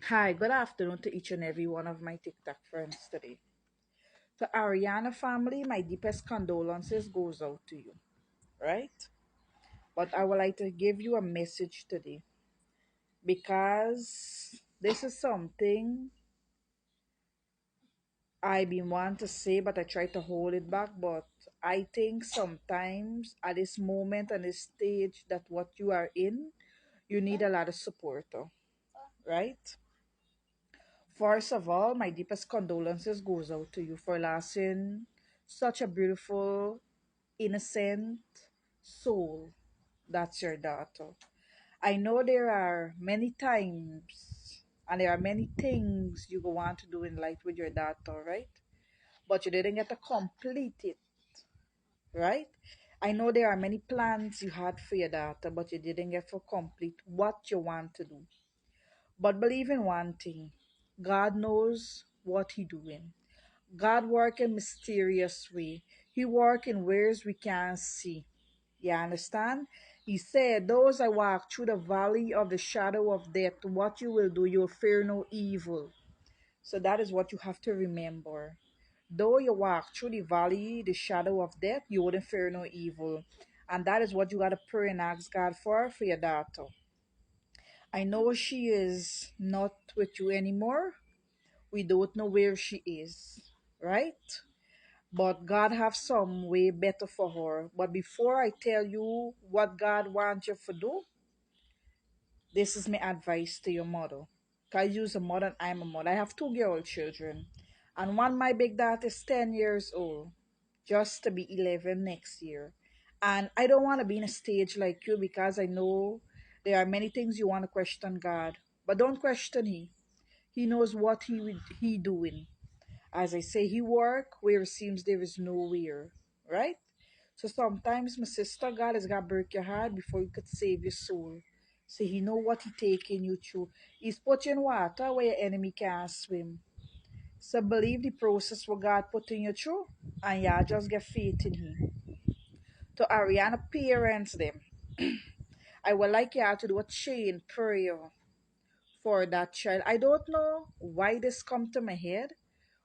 Hi, good afternoon to each and every one of my TikTok friends today. To Ariana family, my deepest condolences goes out to you, right? But I would like to give you a message today because this is something I been want to say, but I try to hold it back. But I think sometimes at this moment and this stage that what you are in, you need a lot of support, right? First of all, my deepest condolences goes out to you for losing such a beautiful, innocent soul. That's your daughter. I know there are many times and there are many things you go want to do in life with your daughter, right? But you didn't get to complete it, right? I know there are many plans you had for your daughter, but you didn't get to complete what you want to do. But believe in one thing, God knows what He doing. God work in mysterious way. He work in ways we can't see. You understand? He said, those I walk through the valley of the shadow of death, what you will do, you'll fear no evil. So that is what you have to remember. Though you walk through the valley, the shadow of death, you wouldn't fear no evil. And that is what you gotta pray and ask God for your daughter. I know she is not with you anymore. We don't know where she is, right? But God have some way better for her. But before I tell you what God wants you to do, this is my advice to your mother. Cause you're a mother and I'm a mother. I have two girl children. And one my big daughter is 10 years old. Just to be 11 next year. And I don't want to be in a stage like you because I know there are many things you want to question God. But don't question He. He knows what he doing. As I say, He work where it seems there is nowhere. Right? So sometimes, my sister, God has got to break your heart before He could save your soul. So He know what He taking you through. He's put you in water where your enemy can't swim. So believe the process what God putting you through, and yeah, just get faith in Him. To Ariana parents them, I would like y'all to do a chain prayer for that child. I don't know why this come to my head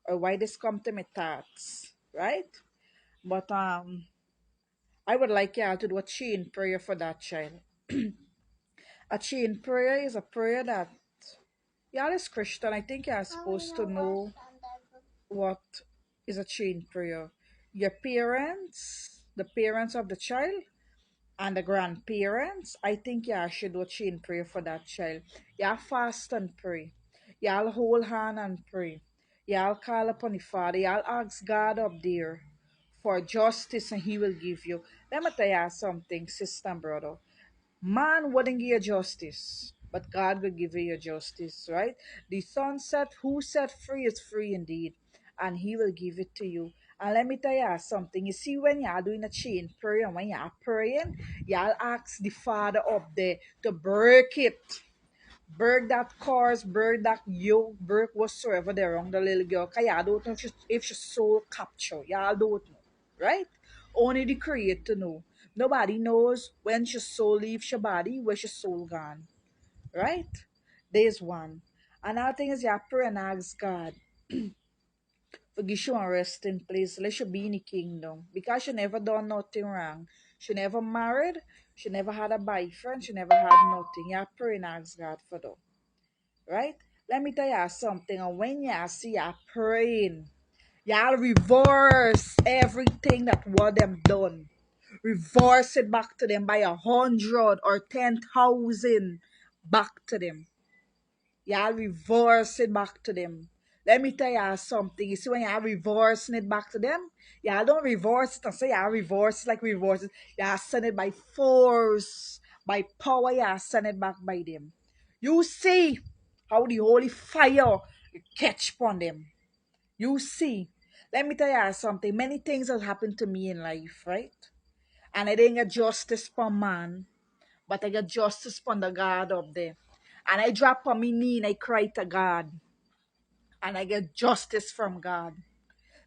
or why this come to my thoughts, right? But I would like y'all to do a chain prayer for that child. A chain prayer is a prayer that y'all is Christian. I think you're supposed to know what is a chain prayer. Your parents, the parents of the child, and the grandparents, I think y'all should do a chain prayer for that child. Y'all fast and pray. Y'all hold hand and pray. Y'all call upon the Father. Y'all ask God up there for justice and He will give you. Let me tell you something, sister and brother. Man wouldn't give you justice, but God will give you your justice, right? The Son said, who set free is free indeed, and He will give it to you. And let me tell you something. You see, when you're doing a chain prayer, when you're praying, y'all ask the Father up there to break it. Break that curse, break that yoke, break whatsoever they're wrong the little girl. Because y'all don't know if she soul capture. Y'all don't know, right? Only the Creator know. Nobody knows when your soul leaves your body, where your soul gone, right? There's one. Another thing is you pray and ask God, forgive you and rest in place. Let you be in the kingdom. Because she never done nothing wrong. She never married. She never had a boyfriend. She never had nothing. You pray and ask God for that, right? Let me tell you something. And when you see you praying, y'all reverse everything that what them done. Reverse it back to them by 100 or 10,000 back to them. Y'all reverse it back to them. Let me tell y'all something. You see, when y'all reversing it back to them, y'all don't reverse it and say y'all reverse it like reverse it. Y'all send it by force, by power, y'all send it back by them. You see how the holy fire catch upon them. You see. Let me tell y'all something. Many things have happened to me in life, right? And I didn't get justice from man, but I got justice from the God up there. And I drop on my knee and I cry to God. And I get justice from God.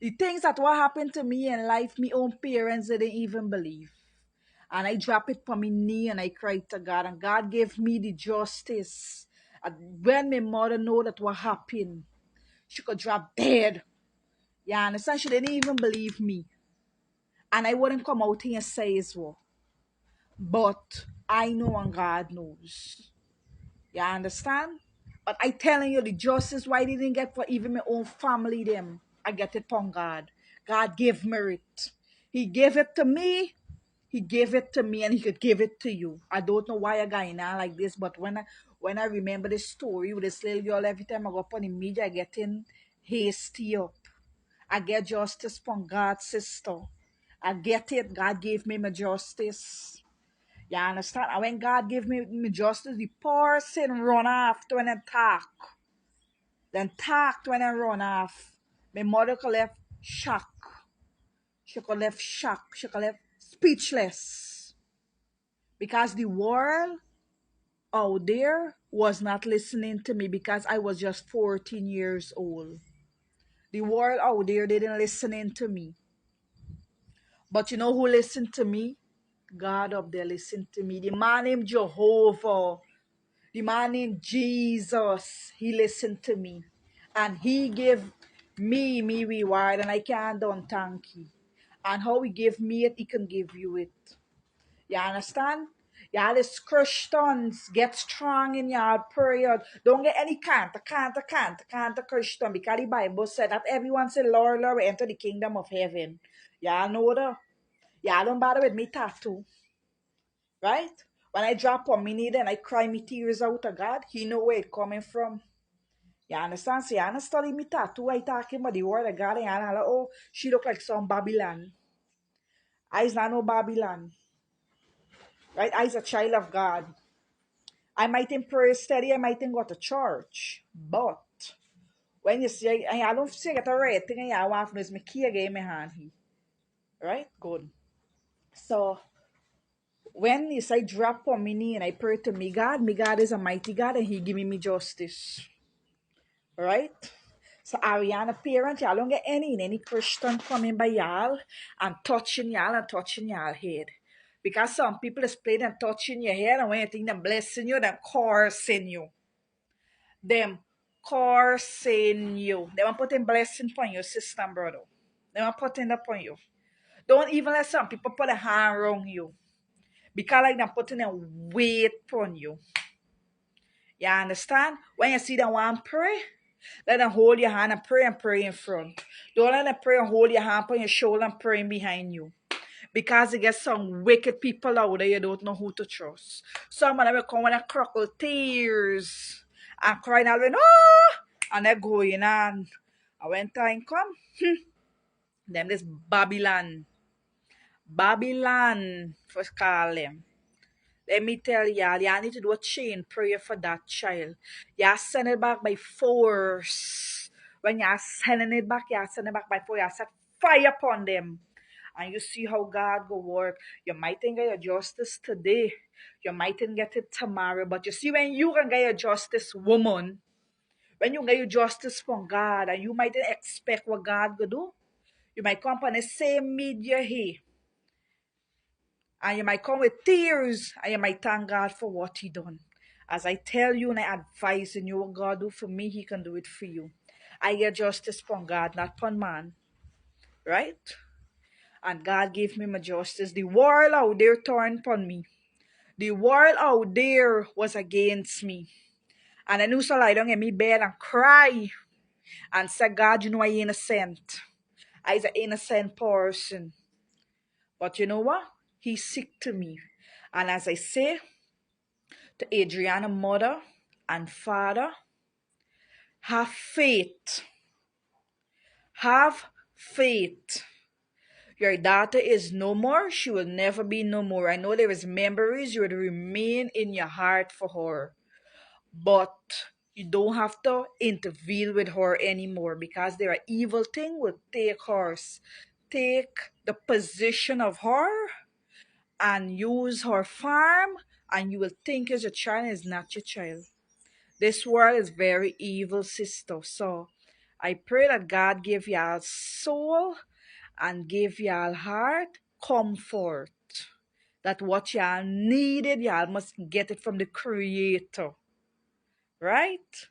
The things that what happened to me in life, my own parents didn't even believe. And I drop it on my knee and I cry to God. And God gave me the justice. When my mother know that what happened, she could drop dead. You understand? She didn't even believe me. And I wouldn't come out here and say as well. But I know and God knows. You understand? But I telling you the justice why I didn't get for even my own family them. I get it from God. God gave me it. He gave it to me. He gave it to me and he could give it to you. I don't know why a guy now like this, but when I remember the story with this little girl, every time I go up on the media, I get in hasty up. I get justice from God, sister. I get it. God gave me my justice. You understand? And when God gave me justice, the person run after when I talk. Then talked when I run off. My mother could left shocked. She could left shocked. She could left speechless. Because the world out there was not listening to me because I was just 14 years old. The world out there didn't listening to me. But you know who listened to me? God up there listened to me. The man named Jehovah. The man named Jesus, he listened to me. And he gave me reward and I can't don't thank you. And how he gave me it, he can give you it. You understand? Y'all is Christians, get strong in your prayer. Don't get any can't Christian. Because the Bible said that everyone say, Lord, Lord, we enter the kingdom of heaven. Y'all know that? Y'all don't bother with me tattoo. Right? When I drop on me knee and I cry me tears out to God, He know where it coming from. You understand? See, I don't study me tattoo. I talking about the word of God and I'm like, oh, she look like some Babylon. I's not no Babylon. Right? I's a child of God. I might in pray steady, I might in go to church. But when you say, I don't say get a right thing and I want to me key again in my hand. Right? Good. So when you say drop on me knee and I pray to me God is a mighty God and He give me justice. Right? So Ariana parent, y'all don't get any Christian coming by y'all and touching y'all head. Because some people is playing and touching your head and when you think them blessing you, them cursing you. Them cursing you. They want putting blessing upon your system, brother. They want putting that upon you. Don't even let some people put a hand around you. Because like them putting a weight upon you. You understand? When you see them want pray, let them hold your hand and pray in front. Don't let them pray and hold your hand on your shoulder and pray behind you. Because you get some wicked people out there you don't know who to trust. Some of them will come and crackle tears and crying out, oh! And they're going on. And when time come, them this Babylon. Babylon, first call them. Let me tell y'all, y'all need to do a chain prayer for that child. Y'all send it back by force. When y'all sending it back, y'all send it back by force. Y'all set fire upon them. And you see how God will work. You might think get your justice today. You mightn't get it tomorrow. But you see, when you can get your justice, woman, when you get your justice from God, and you mightn't expect what God will do, you might come on the same media here and you might come with tears and you might thank God for what He done. As I tell you and I advise you what God do for me, He can do it for you. I get justice from God, not from man. Right? And God gave me my justice. The world out there turned upon me. The world out there was against me. And I knew so lie down in my bed and cry and say, God, you know I innocent. I's an innocent person. But you know what? He's sick to me. And as I say, to Adrianna mother and father, have faith. Have faith. Your daughter is no more. She will never be no more. I know there is memories. You will remain in your heart for her. But you don't have to intervene with her anymore because there are evil things will take her. Take the position of her and use her farm and you will think as your child is not your child. This world is very evil, sister. So I pray that God give y'all soul and give y'all heart comfort. That what y'all needed, y'all must get it from the Creator. right?